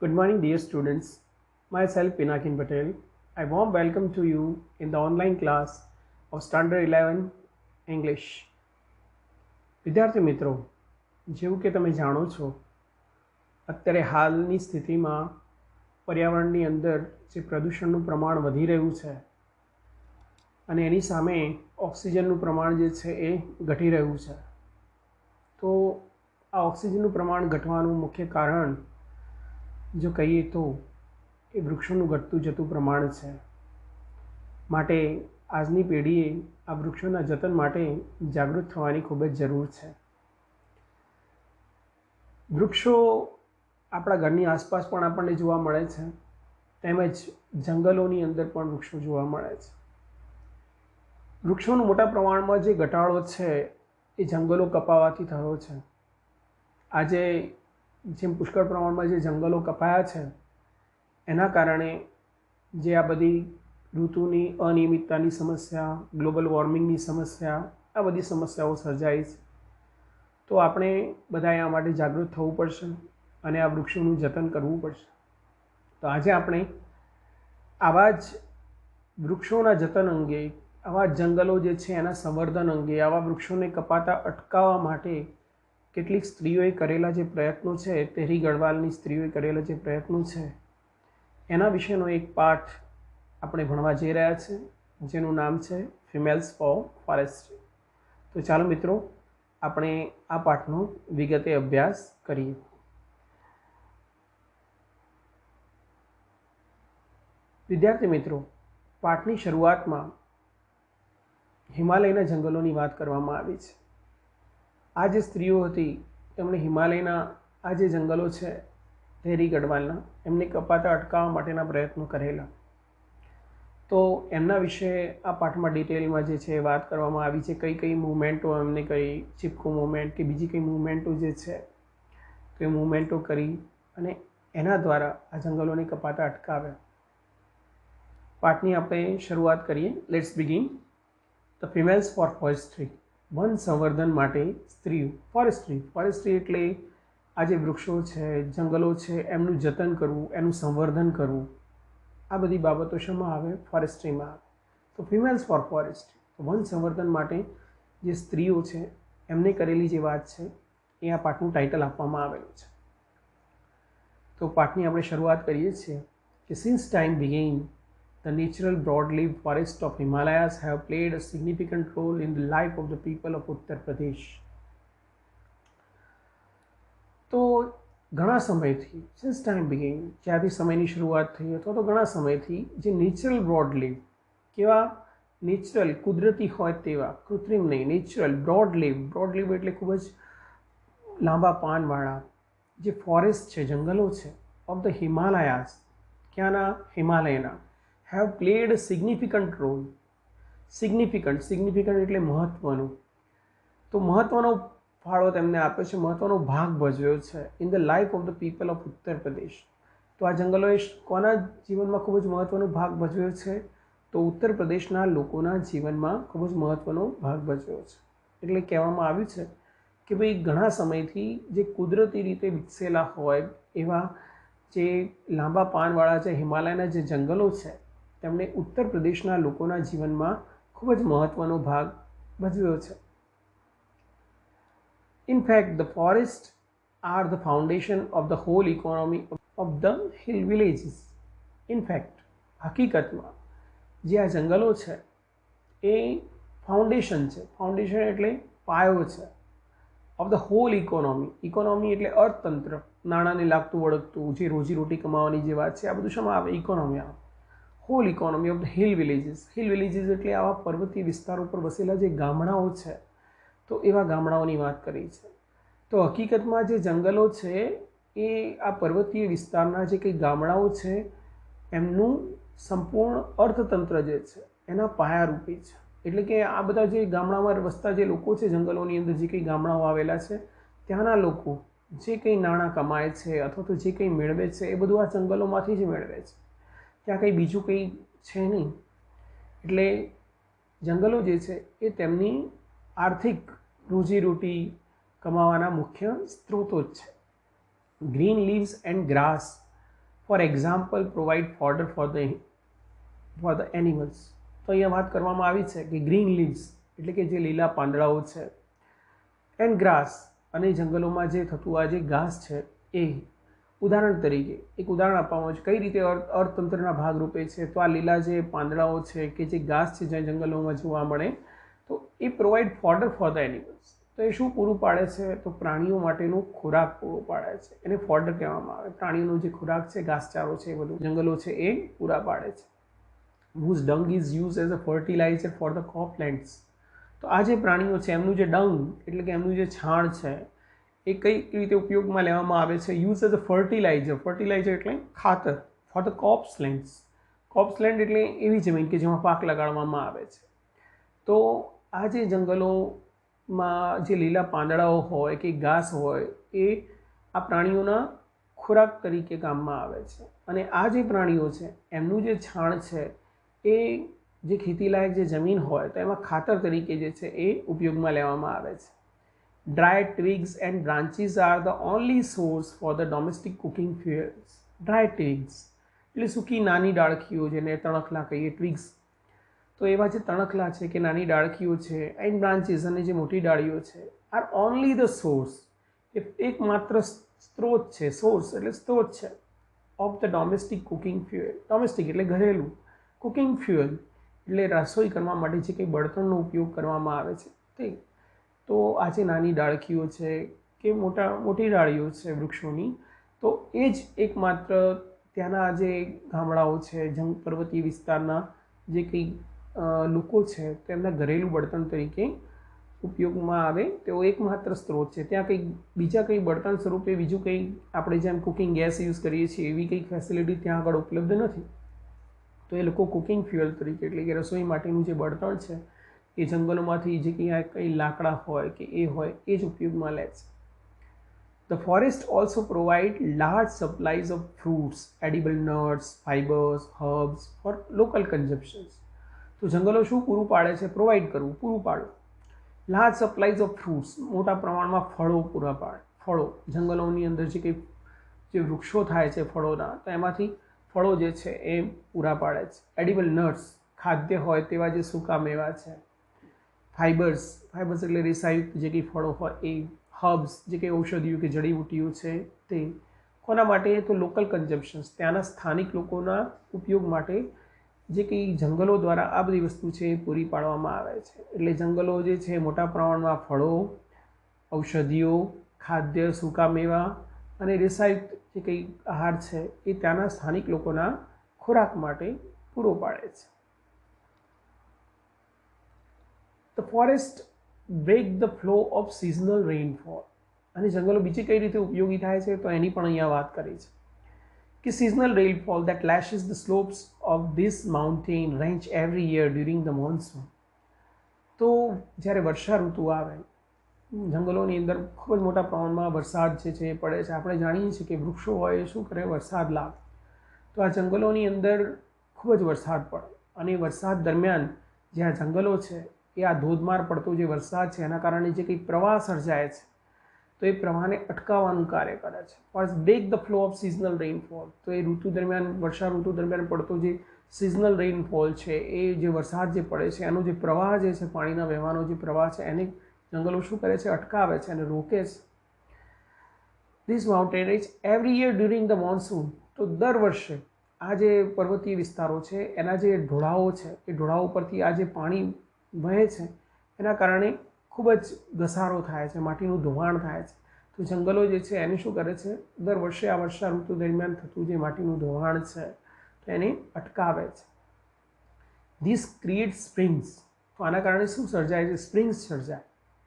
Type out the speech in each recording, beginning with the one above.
Good morning, dear students. Myself, Pinakin Patel. I warm welcome to you in the online class of Standard 11 English. વિદ્યાર્થી મિત્રો, જેવું કે તમે જાણો છો, અત્યારે હાલની સ્થિતિમાં પર્યાવરણની અંદર જે પ્રદૂષણનું પ્રમાણ વધી રહ્યું છે અને એની સામે ઓક્સિજનનું પ્રમાણ જે છે એ ઘટી રહ્યું છે. તો આ ઓક્સિજનનું પ્રમાણ ઘટવાનું મુખ્ય કારણ જો કહીએ તો એ વૃક્ષોનું ઘટતું જતું પ્રમાણ છે. માટે આજની પેઢીએ આ વૃક્ષોના જતન માટે જાગૃત થવાની ખૂબ જ જરૂર છે. વૃક્ષો આપણા ઘરની આસપાસ પણ આપણને જોવા મળે છે, તેમજ જંગલોની અંદર પણ વૃક્ષો જોવા મળે છે. વૃક્ષોનો મોટા પ્રમાણમાં જે ઘટાડો છે એ જંગલો કપાવાથી થયો છે. આજે જેમ પુષ્કળ પ્રમાણમાં જે જંગલો કપાયા છે એના કારણે જે આ બધી ઋતુની અનિયમિતતાની સમસ્યા, ગ્લોબલ વોર્મિંગની સમસ્યા, આ બધી સમસ્યાઓ સર્જાઈ છે. તો આપણે બધાએ આ માટે જાગૃત થવું પડશે અને આ વૃક્ષોનું જતન કરવું પડશે. તો આજે આપણે આવા જ વૃક્ષોના જતન અંગે, આવા જંગલો જે છે એના સંવર્ધન અંગે, આવા વૃક્ષોને કપાતા અટકાવવા માટે કેટલીક સ્ત્રીઓએ કરેલા જે પ્રયત્નો છે, તેરી ગઢવાલની સ્ત્રીઓએ કરેલા જે પ્રયત્નો છે એના વિશેનો એક પાઠ આપણે ભણવા જઈ રહ્યા છે, જેનું નામ છે ફિમેલ્સ ફોર ફોરેસ્ટ્રી. તો ચાલો મિત્રો, આપણે આ પાઠનો વિગતે અભ્યાસ કરીએ. વિદ્યાર્થી મિત્રો, પાઠની શરૂઆતમાં હિમાલયના જંગલોની વાત કરવામાં આવી છે. આ જે સ્ત્રીઓ હતી તેમણે હિમાલયના આ જે જંગલો છે તેરી ગઢવાલના, એમને કપાતા અટકાવવા માટેના પ્રયત્નો કરેલા. તો એમના વિશે આ પાઠમાં ડિટેલમાં જે છે વાત કરવામાં આવી છે. કઈ કઈ મૂવમેન્ટો એમને કરી, ચીપકો મૂવમેન્ટ કે બીજી કઈ મૂવમેન્ટો જે છે તો એ મૂવમેન્ટો કરી અને એના દ્વારા આ જંગલોને કપાતા અટકાવ્યા. પાઠની આપણે શરૂઆત કરીએ. Let's begin. The females for forestry, વન સંવર્ધન માટે સ્ત્રીઓ. ફોરેસ્ટ્રી એટલે આ જે વૃક્ષો છે, જંગલો છે, એમનું જતન કરવું, એનું સંવર્ધન કરવું, આ બધી બાબતો શેમાં આવે? ફોરેસ્ટ્રીમાં આવે. તો ફિમેલ્સ ફોર ફોરેસ્ટ્રી, તો વન સંવર્ધન માટે જે સ્ત્રીઓ છે એમને કરેલી જે વાત છે એ આ પાઠનું ટાઇટલ આપવામાં આવેલું છે. તો પાઠની આપણે શરૂઆત કરીએ છીએ કે since time began, the natural broadleaf forests of Himalayas have played a significant role in the life of the people of Uttar Pradesh. તો ઘણા સમયથી, સિન્સ ટાઈમ બિગેન, જ્યાંથી સમયની શરૂઆત થઈ અથવા તો ઘણા સમયથી જે નેચરલ બ્રોડલીફ, કેવા? નેચરલ, કુદરતી હોય તેવા, કૃત્રિમ નહીં, નેચરલ બ્રોડલીફ એટલે ખૂબ જ લાંબા પાનવાળા જે ફોરેસ્ટ છે, જંગલો છે, ઓફ ધ હિમાલયાસ, ક્યાંના? હિમાલયના. have played a significant role. Significant એટલે મહત્વનું. તો મહત્વનો ફાળો તેમને આપ્યો છે, મહત્વનો ભાગ ભજવ્યો છે in the life of the people of Uttar પ્રદેશ. તો આ જંગલોએ કોના જીવનમાં ખૂબ જ મહત્વનો ભાગ ભજવ્યો છે? તો ઉત્તર પ્રદેશના લોકોના જીવનમાં ખૂબ જ મહત્વનો ભાગ ભજવ્યો છે. એટલે કહેવામાં આવ્યું છે કે ભાઈ ઘણા સમયથી જે કુદરતી રીતે વિકસેલા હોય એવા જે લાંબા પાનવાળા જે હિમાલયના જે જંગલો છે તેમણે ઉત્તર પ્રદેશના લોકોના જીવનમાં ખૂબ જ મહત્વનો ભાગ ભજવ્યો છે. In fact the forest are the foundation of the whole economy of the hill villages. In fact, હકીકતમાં જે આ જંગલો છે એ ફાઉન્ડેશન છે. ફાઉન્ડેશન એટલે પાયો છે. ઓફ ધ હોલ ઇકોનોમી એટલે અર્થતંત્ર, નાણાંને લાગતું વળગતું, જે રોજીરોટી કમાવાની જે વાત છે, આ બધું શેમાં આવે? ઇકોનોમી આવે. Whole economy of the hill villages. Hill villages એટલે આવા પર્વતીય વિસ્તારો પર વસેલા જે ગામડાઓ છે, તો એવા ગામડાઓની વાત કરી છે. તો હકીકતમાં જે જંગલો છે એ આ પર્વતીય વિસ્તારના જે કંઈ ગામડાઓ છે એમનું સંપૂર્ણ અર્થતંત્ર જે છે એના પાયારૂપી છે. એટલે કે આ બધા જે ગામડામાં વસતા જે લોકો છે, જંગલોની અંદર જે કંઈ ગામડાઓ આવેલા છે, ત્યાંના લોકો જે કંઈ નાણાં કમાય છે અથવા તો જે કંઈ મેળવે છે એ બધું આ જંગલોમાંથી જ મેળવે છે. ત્યાં કંઈ બીજું કંઈ છે નહીં. એટલે જંગલો જે છે એ તેમની આર્થિક રોજીરોટી કમાવાના મુખ્ય સ્ત્રોતો જ છે. Green leaves and grass, for example provide fodder for the animals. તો અહીંયા વાત કરવામાં આવી છે કે ગ્રીન લીવ્સ એટલે કે જે લીલા પાંદડાઓ છે, એન્ડ ગ્રાસ અને જંગલોમાં જે થતું આ જે ઘાસ છે એ ઉદાહરણ તરીકે એક ઉદાહરણ આપવામાં આવે છે કઈ રીતે અર્થતંત્રના ભાગરૂપે છે. તો આ લીલા જે પાંદડાઓ છે કે જે ઘાસ છે જ્યાં જંગલોમાં જોવા મળે તો એ provide fodder for the animals. તો એ શું પૂરું પાડે છે? તો પ્રાણીઓ માટેનો ખોરાક પૂરો પાડે છે. એને ફોડર કહેવામાં આવે. પ્રાણીઓનો જે ખોરાક છે, ઘાસચારો છે, એ બધું જંગલો છે એ પૂરા પાડે છે. whose dung is used as a fertilizer for the croplands. તો આ જે પ્રાણીઓ છે એમનું જે ડંગ એટલે કે એમનું જે છાણ છે એ કઈ રીતે ઉપયોગમાં લેવામાં આવે છે? Use as a fertiliser. Fertiliser એટલે ખાતર ફોર ધ કોપ્સલેન્ડ્સ. કોપ્સલેન્ડ એટલે એવી જમીન કે જેમાં પાક લગાડવામાં આવે છે. તો આ જે જંગલોમાં જે લીલા પાંદડાઓ હોય કે ઘાસ હોય એ આ પ્રાણીઓના ખોરાક તરીકે કામમાં આવે છે. અને આ જે પ્રાણીઓ છે એમનું જે છાણ છે એ જે ખેતીલાયક જે જમીન હોય તો એમાં ખાતર તરીકે જે છે એ ઉપયોગમાં લેવામાં આવે છે. Dry twigs and branches are the only source for the domestic cooking fuels. Dry twigs એટલે સૂકી નાની ડાળખીઓ, જેને તણખલા કહીએ, ટ્વિગ્સ. તો એવા જે તણખલા છે કે નાની ડાળખીઓ છે, એન્ડ બ્રાન્ચીસ અને જે મોટી ડાળીઓ છે, આર ઓનલી ધ સોર્સ, એ એકમાત્ર સ્ત્રોત છે. સોર્સ એટલે સ્ત્રોત છે of the domestic cooking fuel. Domestic એટલે ઘરેલું, કુકિંગ ફ્યુઅલ એટલે રસોઈ કરવા માટે જે કંઈ બળતણનો ઉપયોગ કરવામાં આવે છે તે. તો આ જે નાની ડાળખીઓ છે કે મોટી ડાળીઓ છે વૃક્ષોની, તો એ જ એકમાત્ર ત્યાંના જે ગામડાઓ છે, પર્વતીય વિસ્તારના જે કંઈ લોકો છે તેમના ઘરેલું બળતણ તરીકે ઉપયોગમાં આવે તેવો એકમાત્ર સ્ત્રોત છે. ત્યાં કંઈક બીજા કંઈ બળતણ સ્વરૂપે બીજું કંઈ આપણે જેમ કુકિંગ ગેસ યુઝ કરીએ છીએ એવી કંઈક ફેસિલિટી ત્યાં આગળ ઉપલબ્ધ નથી. તો એ લોકો કુકિંગ ફ્યુઅલ તરીકે એટલે કે રસોઈ માટેનું જે બળતણ છે એ જંગલોમાંથી જે કંઈ લાકડા હોય કે એ હોય એ જ ઉપયોગમાં લે છે. The forest also provide large supplies of fruits, edible nuts, fibres, herbs for local consumptions. તો જંગલો શું પૂરું પાડે છે? પ્રોવાઈડ કરવું, પૂરું પાડવું. લાર્જ સપ્લાઈઝ ઓફ ફ્રૂટ્સ, મોટા પ્રમાણમાં ફળો પૂરા પાડે. ફળો જંગલોની અંદર જે કંઈ જે વૃક્ષો થાય છે ફળોના, તો એમાંથી ફળો જે છે એ પૂરા પાડે છે. એડિબલ નટ્સ, ખાદ્ય હોય તેવા જે સૂકા મેવા છે. ફાઇબર્સ એટલે રેસાયુક્ત જે કંઈ ફળો હોય એ. હર્બ્સ જે કંઈ ઔષધિઓ કે જડીબુટ્ટીઓ છે તે. કોના માટે? તો લોકલ કન્ઝમ્પશન્સ, ત્યાંના સ્થાનિક લોકોના ઉપયોગ માટે જે કંઈ જંગલો દ્વારા આ બધી વસ્તુ છે એ પૂરી પાડવામાં આવે છે. એટલે જંગલો જે છે મોટા પ્રમાણમાં ફળો, ઔષધિઓ, ખાદ્ય, સૂકા મેવા અને રેસાયુક્ત જે કંઈ આહાર છે એ ત્યાંના સ્થાનિક લોકોના ખોરાક માટે પૂરો પાડે છે. The forest break the flow of seasonal rainfall. અને જંગલો બીજી કઈ રીતે ઉપયોગી થાય છે તો એની પણ અહીંયા વાત કરી છે કે seasonal rainfall that lashes the slopes of this mountain range every year during the monsoon. તો જ્યારે વર્ષા ઋતુ આવે જંગલોની અંદર ખૂબ જ મોટા પ્રમાણમાં વરસાદ જે છે એ પડે છે. આપણે જાણીએ છીએ કે વૃક્ષો હોય એ શું કરે? વરસાદ લાવે. તો આ જંગલોની અંદર ખૂબ જ વરસાદ પડે અને વરસાદ દરમિયાન જે આ જંગલો છે એ આ ધોધમાર પડતો જે વરસાદ છે એના કારણે જે કંઈ પ્રવાહ સર્જાય છે તો એ પ્રવાહને અટકાવવાનું કાર્ય કરે છે. For break the flow of seasonal rainfall. તો એ ઋતુ દરમિયાન, વર્ષા ઋતુ દરમિયાન પડતો જે સિઝનલ રેઇનફોલ છે એ જે વરસાદ જે પડે છે એનો જે પ્રવાહ જે છે, પાણીના વહેવાનો જે પ્રવાહ છે, એને જંગલો શું કરે છે? અટકાવે છે અને રોકે છે. This mountain range every year during the monsoon. તો દર વર્ષે આ જે પર્વતીય વિસ્તારો છે એના જે ઢોળાવો છે એ ઢોળાવો પરથી આ જે પાણી વહે છે એના કારણે ખૂબ જ ઘસારો થાય છે, માટીનું ધોવાણ થાય છે. તો જંગલો જે છે એને શું કરે છે? દર વર્ષે આ વર્ષા ઋતુ દરમિયાન થતું જે માટીનું ધોવાણ છે તો એને અટકાવે છે. This create springs. તો આના કારણે શું સર્જાય છે? સ્પ્રિંગ્સ સર્જાય,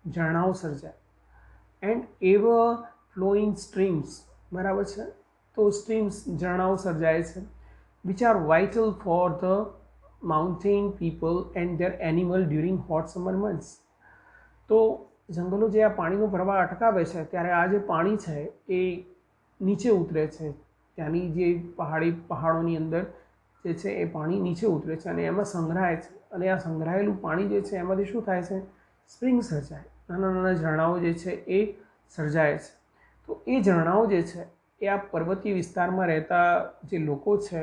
ઝરણાઓ સર્જાય. And ever flowing streams. બરાબર છે? તો સ્ટ્રીમ્સ, ઝરણાઓ સર્જાય છે which are vital for the mountain people and there animal during hot summer months. તો જંગલો જે આ પાણીનો પ્રવાહ અટકાવે છે ત્યારે આ જે પાણી છે એ નીચે ઉતરે છે. ત્યાંની જે પહાડોની અંદર જે છે એ પાણી નીચે ઉતરે છે અને એમાં સંગ્રહાય છે. અને આ સંગ્રહાયેલું પાણી જે છે એમાંથી શું થાય છે? સ્પ્રિંગ સર્જાય, નાના નાના ઝરણાઓ જે છે એ સર્જાય છે. તો એ ઝરણાઓ જે છે એ આ પર્વતીય વિસ્તારમાં રહેતા જે લોકો છે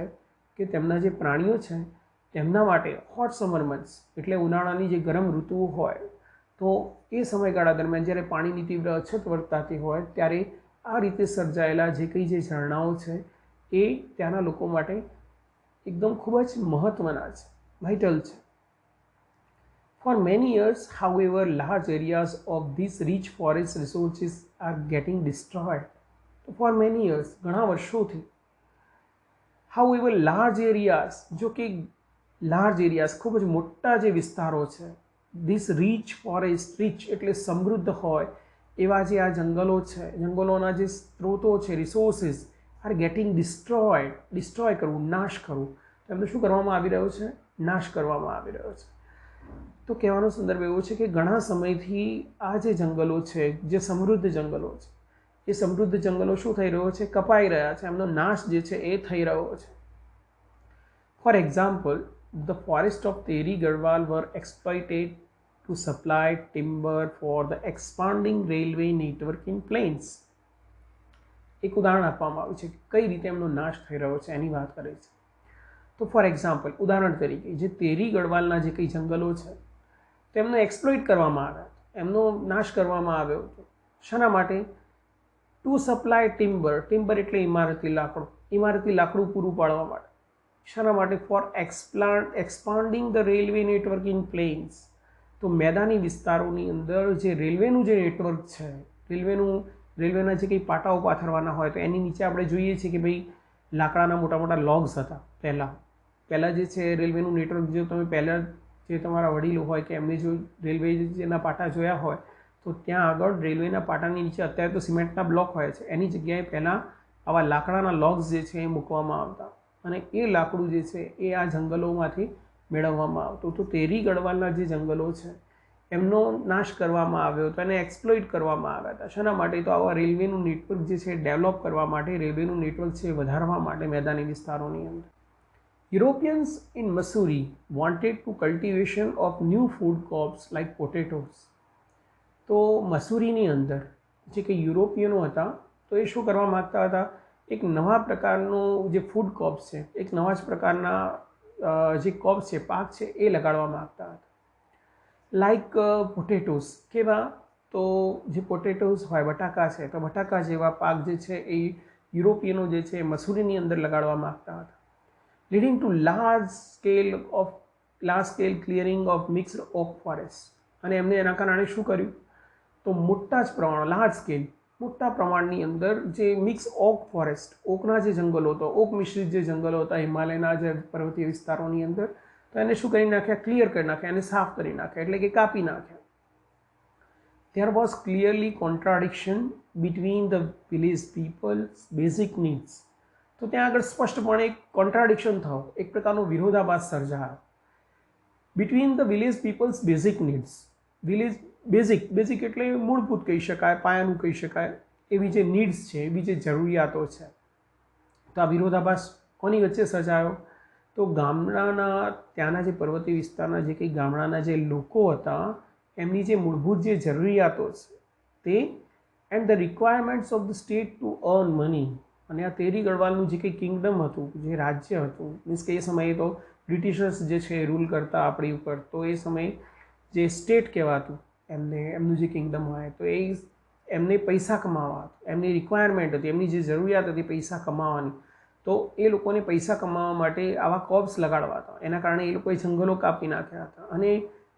કે તેમના જે પ્રાણીઓ છે તેમના માટે હોટ સમર મંથ્સ એટલે ઉનાળાની જે ગરમ ઋતુઓ હોય તો એ સમયગાળા દરમિયાન જ્યારે પાણીની તીવ્ર અછત વર્તાતી હોય ત્યારે આ રીતે સર્જાયેલા જે કંઈ જે ઝરણાઓ છે એ ત્યાંના લોકો માટે એકદમ ખૂબ જ મહત્ત્વના છે, વાઇટલ છે. For many years, however, large areas of these rich forest resources are getting destroyed. So for many years, ઘણા વર્ષોથી, however, large areas, જો કે large areas, ખૂબ જ મોટા જે વિસ્તારો છે, this rich forest, rich એટલે સમૃદ્ધ હોય એવા જે આ જંગલો છે, જંગલોના જે સ્ત્રોતો છે, રિસોર્સિસ આર ગેટિંગ ડિસ્ટ્રોય કરવું, નાશ કરવું. એમને શું કરવામાં આવી રહ્યો છે? નાશ કરવામાં આવી રહ્યો છે. તો કહેવાનો સંદર્ભ એવો છે કે ઘણા સમયથી આ જે જંગલો છે, જે સમૃદ્ધ જંગલો છે, એ સમૃદ્ધ જંગલો શું થઈ રહ્યો છે? કપાઈ રહ્યા છે, એમનો નાશ જે છે એ થઈ રહ્યો છે. For example, the forest of Tehri Garhwal were exploited to supply timber for the expanding railway network in plains. એક ઉદાહરણ આપવામાં આવ્યું છે કે કઈ રીતે એમનો નાશ થઈ રહ્યો છે એની વાત કરે છે. તો ફોર એક્ઝામ્પલ, ઉદાહરણ તરીકે, જે તેરી ગઢવાલના જે કંઈ જંગલો છે તેમનો એક્સપ્લોઇટ કરવામાં આવ્યા, એમનો નાશ કરવામાં આવ્યો હતો. શાના માટે? Two supply timber. ટિમ્બર એટલે ઇમારતી લાકડું, ઇમારતી લાકડું પૂરું પાડવા માટે. શાના માટે? For expanding the railway network in plains. તો મેદાની વિસ્તારોની અંદર જે રેલવેનું જે નેટવર્ક છે, રેલવેના જે કંઈ પાટાઓ પાથરવાના હોય તો એની નીચે આપણે જોઈએ છીએ કે ભાઈ લાકડાના મોટા મોટા લોગ્સ હતા. પહેલાં જે છે રેલવેનું નેટવર્ક, જો તમે પહેલાં જે તમારા વડીલો હોય કે એમને જો રેલવેના પાટા જોયા હોય તો ત્યાં આગળ રેલવેના પાટાની નીચે અત્યારે તો સિમેન્ટના બ્લોક હોય છે, એની જગ્યાએ પહેલાં આવા લાકડાના લોગ્સ જે છે એ મૂકવામાં આવતા અને એ લાકડું જે છે એ આ જંગલોમાંથી મેળવવામાં આવતું. તો તેરી ગઢવાલના જે જંગલો છે એમનો નાશ કરવામાં આવ્યો હતો, એને એક્સપ્લોઇટ કરવામાં આવ્યા હતા. શાના માટે? તો આવા રેલવેનું નેટવર્ક જે છે ડેવલપ કરવા માટે, રેલવેનું નેટવર્ક છે વધારવા માટે મેદાની વિસ્તારોની અંદર. Europeans in Missouri wanted to cultivation of new food crops like potatoes. તો મસૂરીની અંદર જે કંઈ યુરોપિયનો હતા તો એ શું કરવા માગતા હતા? એક નવા પ્રકારનું જે ફૂડ ક્રોપ્સ છે, એક નવા જ પ્રકારના જે ક્રોપ્સ છે, પાક છે એ લગાડવા માગતા હતા. Like potatoes. કેવા? તો જે પોટેટોઝ હોય, બટાકા છે, તો બટાકા જેવા પાક જે છે એ યુરોપિયનો જે છે મસૂરીની અંદર લગાડવા માગતા હતા. Leading to large scale clearing of mixed oak forest. અને એમને એના કારણે શું કર્યું? તો મોટા જ પ્રમાણ, લાર્જ સ્કેલ, મોટા પ્રમાણની અંદર જે મિક્સ ઓક ફોરેસ્ટ, ઓકના જે જંગલો હતો, ઓક મિશ્રિત જે જંગલો હતા હિમાલયના જે પર્વતીય વિસ્તારોની અંદર, તો એને શું કરી નાખ્યા? ક્લિયર કરી નાખ્યા, એને સાફ કરી નાખ્યા, એટલે કે કાપી નાખ્યા. There was clearly contradiction between the village people's basic needs. તો ત્યાં આગળ સ્પષ્ટપણે એક કોન્ટ્રાડિક્શન થયો, એક પ્રકારનો વિરોધાભાસ સર્જાયો. Between the village peoples basic needs. Basic એટલે મૂળભૂત કહી શકાય, પાયાનું કહી શકાય, એવી જે નીડ્સ છે, એવી જે જરૂરિયાતો છે. તો આ વિરોધાભાસ કોની વચ્ચે સર્જાયો? તો ગામડાના, ત્યાંના જે પર્વતીય વિસ્તારના જે કંઈ ગામડાના જે લોકો હતા એમની જે મૂળભૂત જે જરૂરિયાતો છે તે and the requirements of the state to earn money. અને આ તેરી ગઢવાલનું જે કંઈ કિંગડમ હતું, જે રાજ્ય હતું, મીન્સ કે એ સમયે તો બ્રિટિશર્સ જે છે એ રૂલ કરતા આપણી ઉપર, તો એ સમયે જે સ્ટેટ કહેવાતું એમનું જે કિંગડમ હોય, તો એ એમને પૈસા કમાવા, એમની રિક્વાયરમેન્ટ હતી, એમની જે જરૂરિયાત હતી પૈસા કમાવાની, તો એ લોકોને પૈસા કમાવા માટે આવા કોર્પ્સ લગાડવા હતા. એના કારણે એ લોકોએ જંગલો કાપી નાખ્યા હતા. અને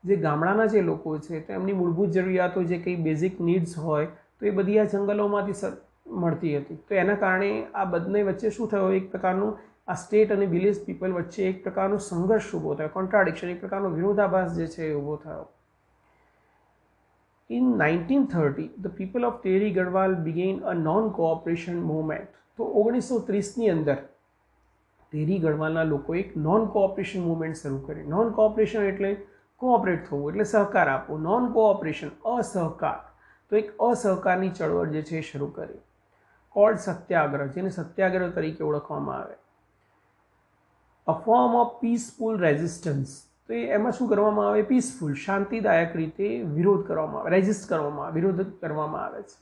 જે ગામડાના જે લોકો છે તો એમની મૂળભૂત જરૂરિયાતો, જે કંઈ બેઝિક નીડ્સ હોય, તો એ બધી આ જંગલોમાંથી મળતી હતી. તો એના કારણે આ બંને વચ્ચે શું થયું? એક પ્રકારનું આ સ્ટેટ અને વિલેજ પીપલ વચ્ચે એક પ્રકારનો સંઘર્ષ ઊભો થયો, કોન્ટ્રાડિક્શન, એક પ્રકારનો વિરોધાભાસ જે છે એ ઊભો થયો. In 1930, the people of Teri Garhwal began a non-cooperation movement. તો 1930ની અંદર તેરી ગઢવાલના લોકોએ એક નોન કોઓપરેશન મુવમેન્ટ શરૂ કરી. નોન કોઓપરેશન એટલે કોઓપરેટ થવું, એટલે સહકાર આપવો. નોન કોઓપરેશન, અસહકાર. તો એક અસહકારની ચળવળ જે છે એ શરૂ કરી. કોલ્ડ સત્યાગ્રહ, જેને સત્યાગ્રહ તરીકે ઓળખવામાં આવે. અ ફોર્મ ઓફ પીસફુલ રેઝિસ્ટન્સ. તો એમાં શું કરવામાં આવે? પીસફુલ, શાંતિદાયક રીતે વિરોધ કરવામાં આવે, રેઝિસ્ટ કરવામાં આવે, વિરોધ કરવામાં આવે છે.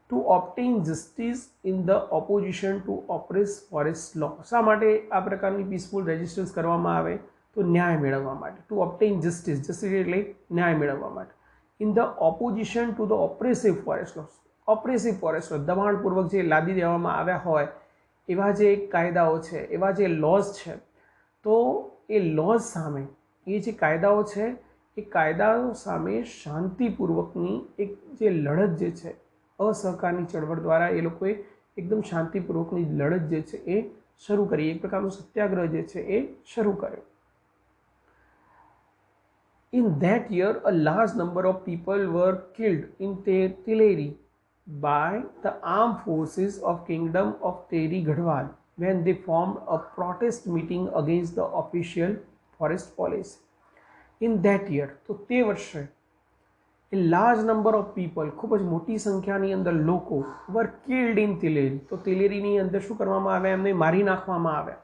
To obtain justice in the opposition to oppress forest law. શા માટે આ પ્રકારની પીસફુલ રેઝિસ્ટન્સ કરવામાં આવે? તો ન્યાય મેળવવા માટે. ટુ ઓબ્ટેઇન જસ્ટિસ, જસ્ટિસ એટલે ન્યાય મેળવવા માટે. In the opposition to the oppressive forest law. Oppressive forest law, દબાણપૂર્વક જે લાદી દેવામાં આવ્યા હોય એવા જે કાયદાઓ છે, એવા જે લોઝ છે, તો એ લોઝ સામે, એ જે કાયદાઓ છે એ કાયદાઓ સામે શાંતિપૂર્વકની એક જે લડત જે છે, અસહકારની ચળવળ દ્વારા એ લોકોએ એકદમ શાંતિપૂર્વકની લડત જે છે એ શરૂ કરી, એક પ્રકારનો સત્યાગ્રહ જે છે એ શરૂ કર્યો. In that year, a large number of people were killed in Tileri by the armed forces of Kingdom of Teri Gadwal when they formed a protest meeting against the official forest policy. In that year, તો તે વર્ષે a large number of people, ખૂબ જ મોટી સંખ્યાની અંદર લોકો were killed in Tileri. તો તિલેરીની અંદર શું કરવામાં આવ્યા? એમને મારી નાખવામાં આવ્યા.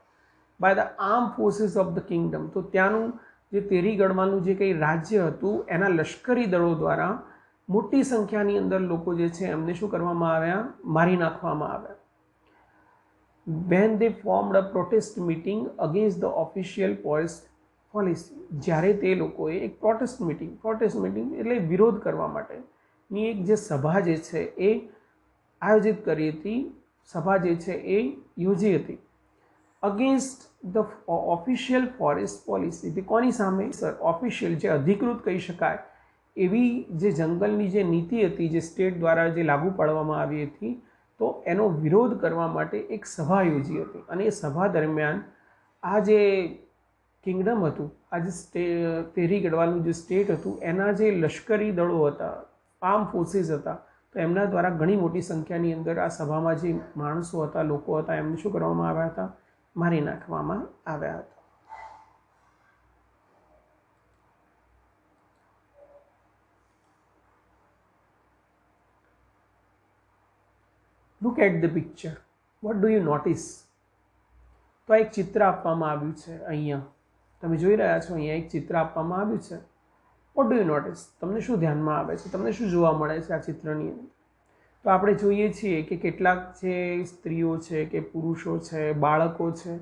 by the armed forces of the kingdom. તો ત્યાંનું જે તેરી ગઢવાલનું જે કંઈ રાજ્ય હતું એના લશ્કરી દળો દ્વારા મોટી સંખ્યાની અંદર લોકો જે છે એમને શું કરવામાં આવ્યા? મારી નાખવામાં આવ્યા. when they formed a protest meeting against the official forest policy. જ્યારે તે લોકોએ એક પ્રોટેસ્ટ મિટિંગ એટલે વિરોધ કરવા માટેની એક જે સભા જે છે એ આયોજિત કરી હતી, સભા જે છે એ યોજી હતી against the official forest policy. તે કોની સામે? સર, ઓફિશિયલ જે અધિકૃત કહી શકાય એવી જે જંગલની જે નીતિ હતી, જે સ્ટેટ દ્વારા જે લાગુ પાડવામાં આવી હતી, તો એનો વિરોધ કરવા માટે એક સભા યોજી હતી. અને એ સભા દરમિયાન આ જે કિંગડમ હતું, આ જે તેરી ગઢવાલનું જે સ્ટેટ હતું, એના જે લશ્કરી દળો હતા, આર્મ ફોર્સીસ હતા, તો એમના દ્વારા ઘણી મોટી સંખ્યાની અંદર આ સભામાં જે માણસો હતા, લોકો હતા, એમને શું કરવામાં આવ્યા હતા? મારી નાખવામાં આવ્યા હતા. Look at the picture. What do you notice? તો એક ચિત્ર આપવામાં આવ્યું છે અહીંયા. તમે જોઈ રહ્યા છો અહીંયા એક ચિત્ર આપવામાં આવ્યું છે. What do you notice? તમને શું ધ્યાનમાં આવે છે? તમને શું જોવા મળે છે આ ચિત્રની અંદર? તો આપણે જોઈએ છીએ કે કેટલાક જે સ્ત્રીઓ છે કે પુરુષો છે, બાળકો છે,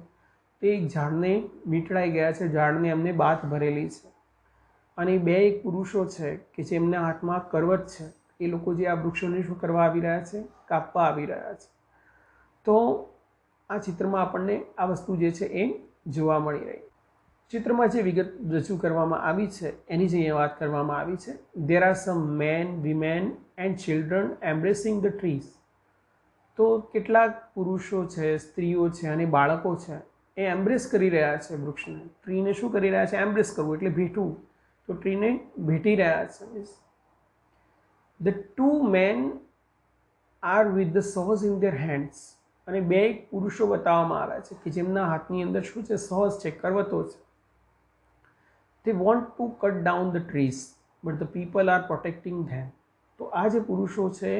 તે એક ઝાડને વીંટળાઈ ગયા છે, ઝાડને એમને બાથ ભરેલી છે. અને બે એક પુરુષો છે કે જેમના હાથમાં કરવત છે, એ લોકો જે આ વૃક્ષોને શું કરવા આવી રહ્યા છે? કાપવા આવી રહ્યા છે. તો આ ચિત્રમાં આપણને આ વસ્તુ જે છે એ જોવા મળી રહી. ચિત્રમાં જે વિગત રજૂ કરવામાં આવી છે એની જે અહીંયા વાત કરવામાં આવી છે. There are some men, women and children embracing the trees. તો કેટલાક પુરુષો છે, સ્ત્રીઓ છે અને બાળકો છે, એ એમ્બ્રેસ કરી રહ્યા છે વૃક્ષને. ટ્રીને શું કરી રહ્યા છે? એમ્બ્રેસ કરવું એટલે ભેટવું. તો ટ્રીને ભેટી રહ્યા છે. The two men are with the saws in their hands. અને બે પુરુષો બતાવવામાં આવ્યા છે કે જેમના હાથની અંદર શું છે? સોઝ છે, કરવતો છે. they want to cut down the trees but the people are protecting them. તો આ જે પુરુષો છે,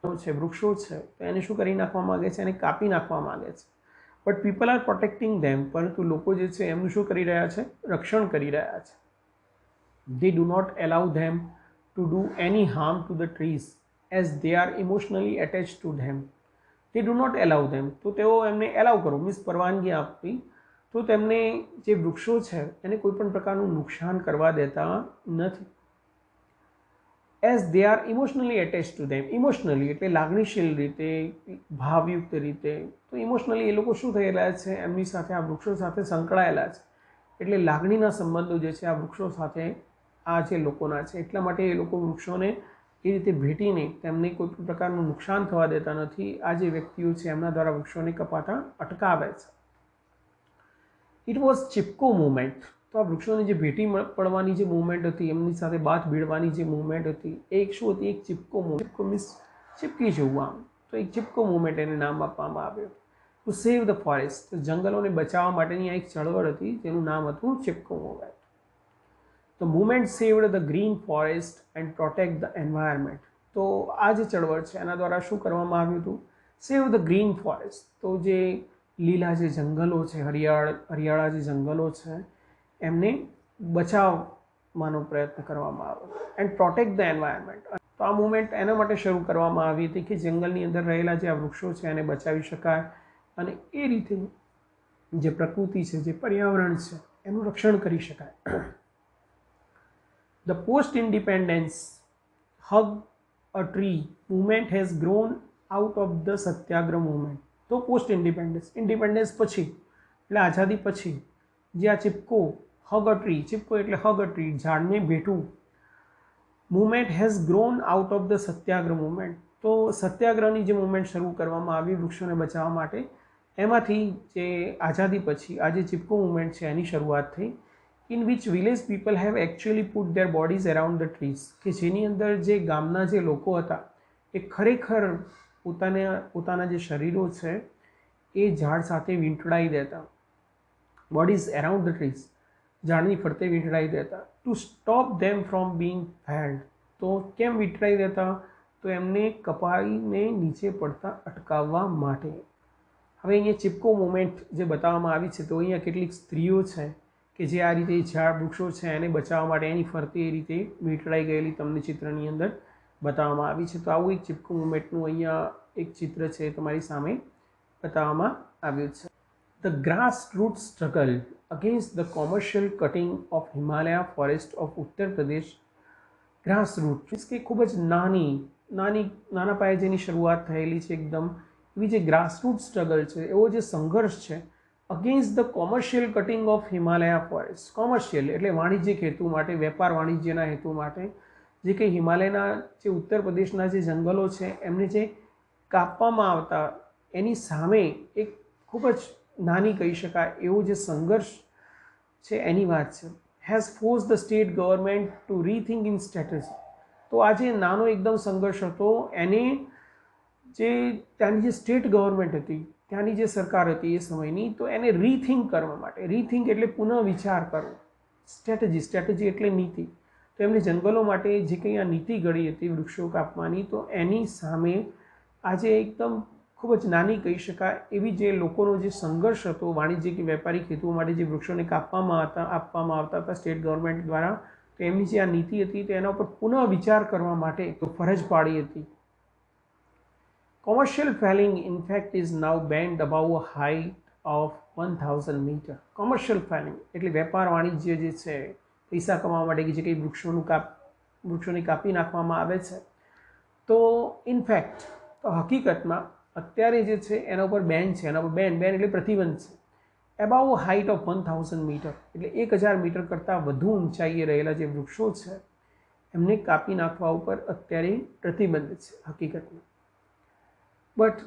વૃક્ષો છે, તો એને શું કરી નાખવા માંગે છે? એને કાપી નાખવા માંગે છે. બટ પીપલ આર પ્રોટેક્ટિંગ ધેમ. પરંતુ લોકો જે છે એમનું શું કરી રહ્યા છે? રક્ષણ કરી રહ્યા છે. they do not allow them to do any harm to the trees as they are emotionally attached to them. they do not allow them. તો તેઓ એમને એલાવ કરો, મીન્સ પરવાનગી આપવી, તો તેમને જે વૃક્ષો છે એને કોઈ પણ પ્રકારનું નુકસાન કરવા દેતા નથી. As they are emotionally attach to them. Emotionally એટલે લાગણીશીલ રીતે, ભાવયુક્ત રીતે. તો ઇમોશનલી એ લોકો શું થયેલા છે? એમની સાથે, આ વૃક્ષો સાથે સંકળાયેલા છે. એટલે લાગણીના સંબંધો જે છે આ વૃક્ષો સાથે આ જે લોકોના છે. એટલા માટે એ લોકો વૃક્ષોને એ રીતે ભેટીને તેમને કોઈ પણ પ્રકારનું નુકસાન થવા દેતા નથી. આ જે વ્યક્તિઓ છે એમના દ્વારા વૃક્ષોને કપાતા અટકાવે છે. It was Chipko movement. તો આ વૃક્ષોની જે ભેટી પડવાની જે મુવમેન્ટ હતી, એમની સાથે બાથ ભીડવાની જે મુવમેન્ટ હતી, એ એક શું હતી? એક ચિપકો મુવમેન્ટ. ચિપકો મીન્સ ચિપકી જવું આમ. તો એક ચિપકો મુવમેન્ટ એને નામ આપવામાં આવ્યું. To save the forest. જંગલોને બચાવવા માટેની આ એક ચળવળ હતી જેનું નામ હતું Chipko movement. The movement saved the green forest and protect the environment. તો આ જે ચળવળ છે એના દ્વારા શું કરવામાં આવ્યું હતું? સેવ ધ ગ્રીન ફોરેસ્ટ. તો જે લીલા જે જંગલો છે, હરિયાળા જે જંગલો છે, એમને બચાવવાનો પ્રયત્ન કરવામાં આવ્યો. And protect the environment. તો આ મૂવમેન્ટ એના માટે શરૂ કરવામાં આવી હતી કે જંગલની અંદર રહેલા જે આ વૃક્ષો છે એને બચાવી શકાય અને એ રીતે જે પ્રકૃતિ છે, જે પર્યાવરણ છે, એનું રક્ષણ કરી શકાય. The post independence hug a tree movement has grown out of the Satyagraha movement. તો પોસ્ટ ઇન્ડિપેન્ડન્સ પછી એટલે આઝાદી પછી જે આ Chipko hug a tree, Chipko એટલે હગ અ ટ્રી, ઝાડને ભેટવું, movement has grown out of the Satyagraha movement. તો સત્યાગ્રહની જે મૂવમેન્ટ શરૂ કરવામાં આવી વૃક્ષોને બચાવવા માટે, એમાંથી જે આઝાદી પછી આ જે ચિપકો મૂવમેન્ટ છે એની શરૂઆત થઈ. In which village people have actually put there bodies around the trees, કે જેની અંદર જે ગામના જે લોકો હતા એ ખરેખર પોતાના જે શરીરો છે એ ઝાડ સાથે વીંટળાઈ દેતા. બોડીઝ અરાઉન્ડ ધ ટ્રીઝ, ઝાડની ફરતે વીંટળાઈ દેતા. To stop them from being failed. તો કેમ વીંટળાઈ દેતા? તો એમને કપાઈને નીચે પડતા અટકાવવા માટે. હવે અહીંયા ચિપકો મુવમેન્ટ જે બતાવવામાં આવી છે, તો અહીંયા કેટલીક સ્ત્રીઓ છે કે જે આ રીતે ઝાડ વૃક્ષો છે એને બચાવવા માટે એની ફરતે એ રીતે વીંટળાઈ ગયેલી તમને ચિત્રની અંદર બતાવવામાં આવી છે. તો આવું એક ચિપકો મુવમેન્ટનું અહીંયા એક ચિત્ર છે તમારી સામે બતાવવામાં આવ્યું છે. The grass root struggle against the commercial cutting of Himalaya forest of Uttar Pradesh. Grass route means કે ખૂબ જ નાના પાયે જેની શરૂઆત થયેલી છે એકદમ, એવી જે ગ્રાસરૂટ સ્ટ્રગલ છે, એવો જે સંઘર્ષ છે against the commercial cutting of Himalaya forest. Commercial એટલે વાણિજ્યિક હેતુ માટે, વેપાર વાણિજ્યના હેતુ માટે જે કંઈ હિમાલયના જે ઉત્તર પ્રદેશના જે જંગલો છે એમને જે કાપવામાં આવતા, એની સામે એક ખૂબ જ નાની કહી શકાય એવો જે સંઘર્ષ છે એની વાત છે. Has force the state government to rethink in strategy. તો આ જે નાનો એકદમ સંઘર્ષ હતો એને જે ત્યાંની જે સ્ટેટ ગવર્મેન્ટ હતી, ત્યાંની જે સરકાર હતી એ સમયની, તો એને રીથિંક કરવા માટે, રીથિંક એટલે પુનઃ વિચાર કરવો, સ્ટ્રેટેજી એટલે નીતિ. તો એમને જંગલો માટે જે કંઈ આ નીતિ ઘડી હતી વૃક્ષો કાપવાની, તો એની સામે આજે એકદમ ખૂબ જ નાની કહી શકાય એવી જે લોકોનો જે સંઘર્ષ હતો વાણિજ્યિક વેપારિક હેતુઓ માટે જે વૃક્ષોને આપવામાં આવતા હતા સ્ટેટ ગવર્મેન્ટ દ્વારા, તો એમની જે આ નીતિ હતી તો એના ઉપર પુનઃ વિચાર કરવા માટે તો ફરજ પાડી હતી. Commercial felling in fact is now banned above a height of 1000 metre. Commercial felling એટલે વેપાર વાણિજ્ય જે છે, પૈસા કમાવા માટે જે કંઈ વૃક્ષોને કાપી નાખવામાં આવે છે, તો ઇનફેક્ટ તો હકીકતમાં અત્યારે જે છે એના ઉપર બેન છે, એના ઉપર બેન એટલે પ્રતિબંધ છે. એબાઉ હાઇટ ઓફ 1000 મીટર એટલે 1000 મીટર કરતાં વધુ ઊંચાઈએ રહેલા જે વૃક્ષો છે એમને કાપી નાખવા ઉપર અત્યારે પ્રતિબંધ છે હકીકતમાં. But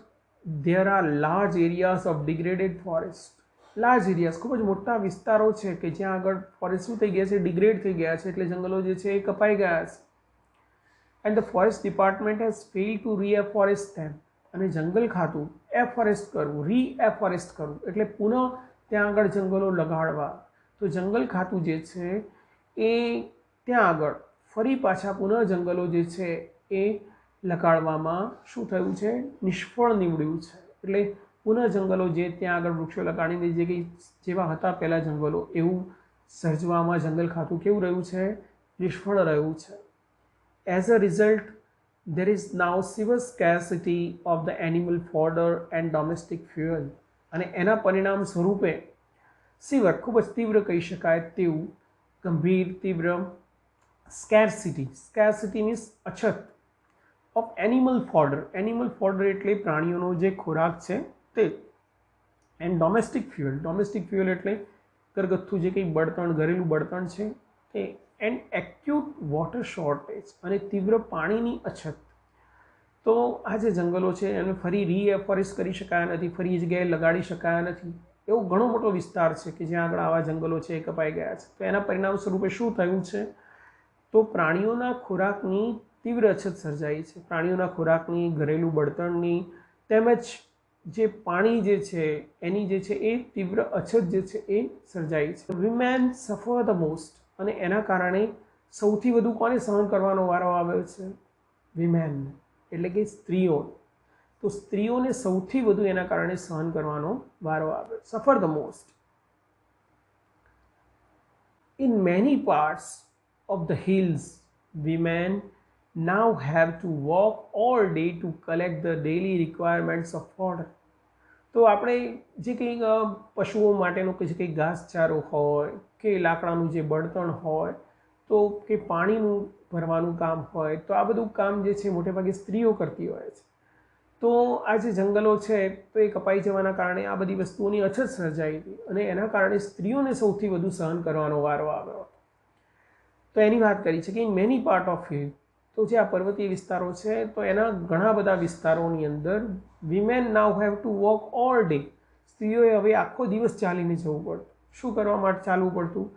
there are large areas of degraded forest. Large areas ખૂબ જ મોટા વિસ્તારો છે કે જ્યાં આગળ ફોરેસ્ટ શું થઈ ગયા છે, ડિગ્રેડ થઈ ગયા છે, એટલે જંગલો જે છે એ કપાઈ ગયા છે. And the forest department has fail to reforest them. અને જંગલ ખાતું એફોરેસ્ટ કરવું, રીએફોરેસ્ટ કરવું એટલે પુનઃ ત્યાં આગળ જંગલો લગાડવા. તો જંગલ ખાતું જે છે એ ત્યાં આગળ ફરી પાછા પુનઃ જંગલો જે છે એ લગાડવામાં શું થયું છે, નિષ્ફળ નીવડ્યું છે. એટલે પુનઃ જંગલો જે ત્યાં આગળ વૃક્ષો લગાડીને જે કંઈ જેવા હતા પહેલાં જંગલો એવું સર્જવામાં જંગલ ખાતું કેવું રહ્યું છે, નિષ્ફળ રહ્યું છે. As a result there is now severe scarcity of the animal fodder and domestic fuel. અને એના પરિણામ સ્વરૂપે સિવર ખૂબ જ તીવ્ર કહી શકાય તેવું ગંભીર તીવ્ર સ્કેર્સિટી મીન્સ અછત ઓફ એનિમલ ફોડર એટલે પ્રાણીઓનો જે ખોરાક છે તે, એન્ડ ડોમેસ્ટિક ફ્યુઅલ એટલે ઘરગથ્થુ જે કંઈ બળતણ, ઘરેલું બળતણ છે તે, એન્ડ એક્યુટ વોટર શોર્ટેજ અને તીવ્ર પાણીની અછત. તો આ જે જંગલો છે એને ફરી રીએફોરેસ્ટ કરી શકાયા નથી, ફરી એ જગ્યાએ લગાડી શકાયા નથી. એવો ઘણો મોટો વિસ્તાર છે કે જ્યાં આગળ આવા જંગલો છે એ કપાઈ ગયા છે. તો એના પરિણામ સ્વરૂપે શું થયું છે, તો પ્રાણીઓના ખોરાકની તીવ્ર અછત સર્જાઈ છે. પ્રાણીઓના ખોરાકની, ઘરેલું બળતણની, તેમજ જે પાણી જે છે એની જે છે એ તીવ્ર અછત જે છે એ સર્જાઈ છે. વિમેન સફર ધ મોસ્ટ. અને એના કારણે સૌથી વધુ કોને સહન કરવાનો વારો આવ્યો છે, વિમેન એટલે કે સ્ત્રીઓ. તો સ્ત્રીઓને સૌથી વધુ એના કારણે સહન કરવાનો વારો આવ્યો, સફર the most. In many parts of the hills women now have to walk all day to collect the daily requirements of fodder. તો આપણે જે કંઈક પશુઓ માટેનો કે જે કંઈક ઘાસચારો હોય કે લાકડાનું જે બળતણ હોય તો કે પાણીનું ભરવાનું કામ હોય તો આ બધું કામ જે છે મોટેભાગે સ્ત્રીઓ કરતી હોય છે. તો આ જે જંગલો છે તો એ કપાઈ જવાના કારણે આ બધી વસ્તુઓની અછત સર્જાઈ હતી અને એના કારણે સ્ત્રીઓને સૌથી વધુ સહન કરવાનો વારો આવ્યો હતો. તો એની વાત કરી છે કે in many part of hill, તો જે આ પર્વતીય વિસ્તારો છે તો એના ઘણા બધા વિસ્તારોની અંદર women now have to walk all day, સ્ત્રીઓએ હવે આખો દિવસ ચાલીને જવું પડતું. શું કરવા માટે ચાલવું પડતું?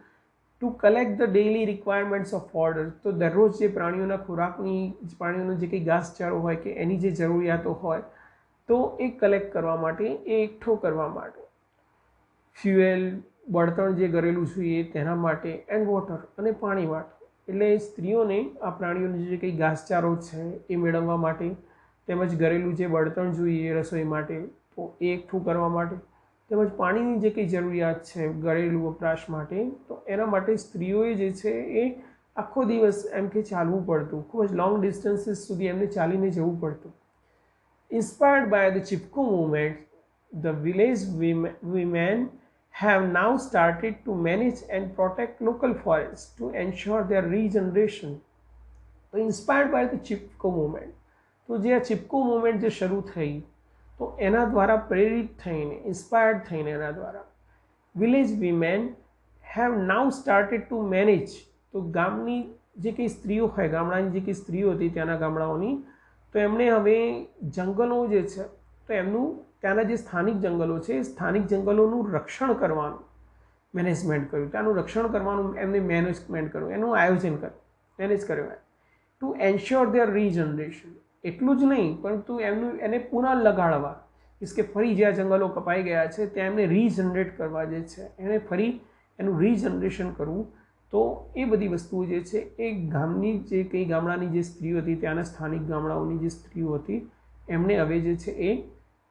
Two collect the daily requirements of fodder, તો દરરોજ જે પ્રાણીઓના ખોરાકની, પ્રાણીઓનો જે કંઈ ઘાસચારો હોય કે એની જે જરૂરિયાતો હોય તો એ કલેક્ટ કરવા માટે, એ એકઠો કરવા માટે. ફ્યુએલ, બળતણ જે ઘરેલું જોઈએ તેના માટે, એન્ડ વોટર, અને પાણી માટે. એટલે સ્ત્રીઓને આ પ્રાણીઓને જે કંઈ ઘાસચારો છે એ મેળવવા માટે તેમજ ઘરેલું જે બળતણ જોઈએ રસોઈ માટે તો એ એકઠું કરવા માટે તેમજ પાણીની જે કંઈ જરૂરિયાત છે ઘરેલું વપરાશ માટે તો એના માટે સ્ત્રીઓએ જે છે એ આખો દિવસ એમ કે ચાલવું પડતું, ખૂબ જ લોંગ ડિસ્ટન્સીસ સુધી એમને ચાલીને જવું પડતું. Inspired by the Chipko movement, the village women have now started to manage and protect local forests to ensure their regeneration. તો inspired by the Chipko movement, તો જે આ ચિપકો મુવમેન્ટ જે શરૂ થઈ તો એના દ્વારા પ્રેરિત થઈને, ઇન્સ્પાયર્ડ થઈને એના દ્વારા village women have now started to manage, તો ગામની જે કંઈ સ્ત્રીઓ હોય, ગામડાની જે કંઈ સ્ત્રીઓ હતી ત્યાંના ગામડાઓની, તો એમણે હવે જંગલો જે છે તો એમનું ત્યાંના જે સ્થાનિક જંગલો છે એ સ્થાનિક જંગલોનું રક્ષણ કરવાનું મેનેજમેન્ટ કર્યું, ત્યાંનું રક્ષણ કરવાનું એમને મેનેજમેન્ટ કર્યું, એનું આયોજન કર્યું, મેનેજ કર્યું ટુ એન્શ્યોર ધેર રીજનરેશન. એટલું જ નહીં પરંતુ એને પુનઃ લગાડવા, મીન્સ કે ફરી જ્યાં જંગલો કપાઈ ગયા છે ત્યાં એમને રીજનરેટ કરવા જે છે, એને ફરી એનું રીજનરેશન કરવું. તો એ બધી વસ્તુઓ જે છે એ ગામની જે કંઈ ગામડાની જે સ્ત્રીઓ હતી, ત્યાંના સ્થાનિક ગામડાઓની જે સ્ત્રીઓ હતી એમણે હવે જે છે એ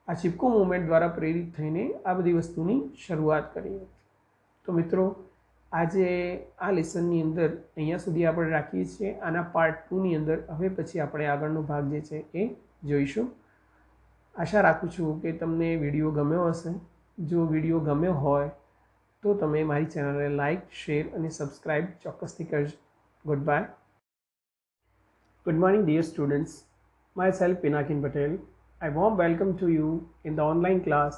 આ ચિપકો મુવમેન્ટ દ્વારા પ્રેરિત થઈને આ બધી વસ્તુની શરૂઆત કરી હતી. તો મિત્રો, આજે આ લેસનની અંદર અહીંયા સુધી આપણે રાખીએ છીએ. આના પાર્ટ 2ની અંદર હવે પછી આપણે આગળનો ભાગ જે છે એ જોઈશું. આશા રાખું છું કે તમને વિડીયો ગમ્યો હશે. જો વિડીયો ગમ્યો હોય તો તમે મારી ચેનલને લાઇક, શેર અને સબસ્ક્રાઈબ ચોક્કસથી કરજો. Good bye. Good morning, dear students. Myself, Pinakin Patel. I warm welcome to you in the online class